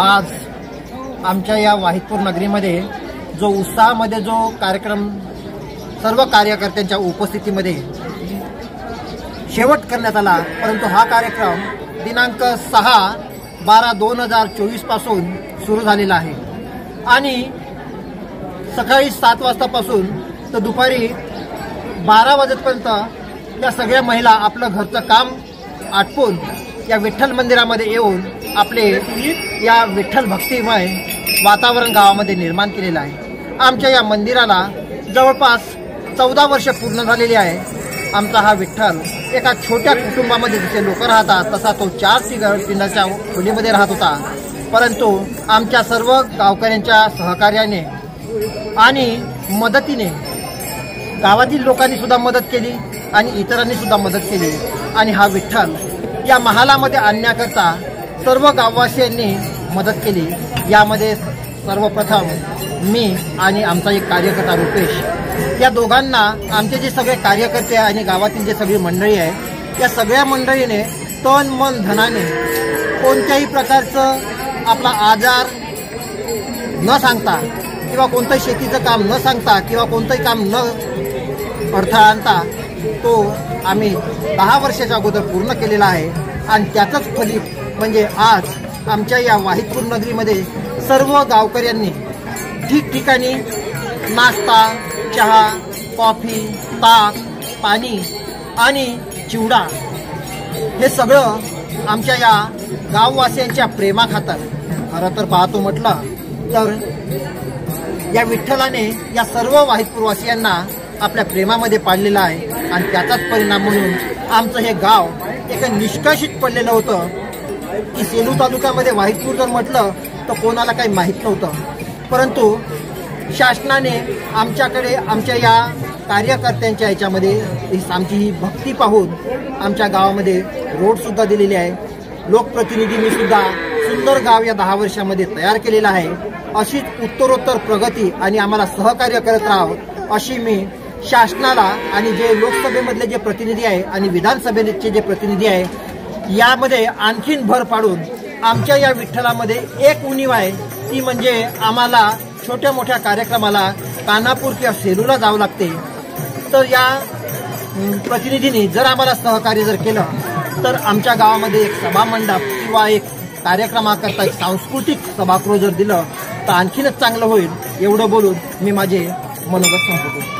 आज आमच्या या वाहिदपूर नगरीमध्ये जो उत्साहामध्ये जो कार्यक्रम सर्व कार्यकर्त्यांच्या उपस्थितीमध्ये शेवट करण्यात आला, परंतु हा कार्यक्रम दिनांक 6/12/2024 पासून सुरू झालेला आहे आणि सकाळी 7 वाजतापासून तर दुपारी 12 वाजेपर्यंत या सगळ्या महिला आपलं घरचं काम आटपून या विठ्ठल मंदिरामध्ये येऊन आपले या विठ्ठल भक्तिमय वातावरण गावामध्ये निर्माण केलेलं आहे। आमच्या या मंदिराला जवळपास 14 वर्ष पूर्ण झालेली आहे। आमचा हा विठ्ठल एका छोट्या कुटुंबामध्ये जसे लोक राहतात तसा तो 4 पिंडाच्या खोलीमध्ये राहत होता, परंतु आमच्या सर्व गावकऱ्यांच्या सहकार्याने आणि मदतीने गावातील लोकांनी सुद्धा मदत केली आणि इतरांनी सुद्धा मदत केली आणि हा विठ्ठल या महालामध्ये आणण्याकरता सर्व गाववासियांनी मदत केली। यामध्ये सर्वप्रथम मी आणि आमचा एक कार्यकर्ता रुपेश, या दोघांना आमचे जे सगळे कार्यकर्ते आणि गावातील जे सगळी मंडळी आहे या सगळ्या मंडळीने तन मन धनाने कोणत्याही प्रकारचं आपला आजार न सांगता किंवा कोणतंही शेतीचं काम न सांगता किंवा कोणतंही काम न अडथळा आणता तो आम्ही 10 वर्षाच्या अगोदर पूर्ण केलेला आहे आणि त्याचंच फलित म्हणजे आज आमच्या या वाहिदपूर नगरीमध्ये सर्व गावकऱ्यांनी ठिकठिकाणी नाश्ता, चहा, कॉफी, ताक, पाणी आणि चिवडा हे सगळं आमच्या या गाववासियांच्या प्रेमाखातर खरं तर पाहतो म्हटलं तर या विठ्ठलाने या सर्व वाहिदपूरवासियांना आपल्या प्रेमामध्ये पाडलेलं आहे आणि त्याचाच परिणाम म्हणून आमचं हे गाव एक निष्कर्षित पडलेलं होतं की सेलू तालुक्यामध्ये वाहिदपूर जर म्हटलं तर कोणाला काही माहीत नव्हतं, परंतु शासनाने आमच्याकडे आमच्या या कार्यकर्त्यांच्या याच्यामध्ये आमची ही भक्ती पाहून आमच्या गावामध्ये रोडसुद्धा दिलेली आहे। लोकप्रतिनिधींनी सुद्धा सुंदर गाव या 10 वर्षामध्ये तयार केलेलं आहे। अशीच उत्तरोत्तर प्रगती आणि आम्हाला सहकार्य करत राहावं अशी मी शासनाला आणि जे लोकसभेमधले जे प्रतिनिधी आहे आणि विधानसभेचे जे प्रतिनिधी आहे यामध्ये आणखीन भर पाडून आमच्या या विठ्ठलामध्ये एक उणीव आहे, ती म्हणजे आम्हाला छोट्या मोठ्या कार्यक्रमाला कानापूर किंवा सेलूला जावं लागते। तर या प्रतिनिधींनी जर आम्हाला सहकार्य जर केलं तर आमच्या गावामध्ये एक सभामंडप किंवा एक कार्यक्रमाकरता एक सांस्कृतिक सभागृह जर दिलं तर आणखीनच चांगलं होईल। एवढं बोलून मी माझे मनोगत संपवतो।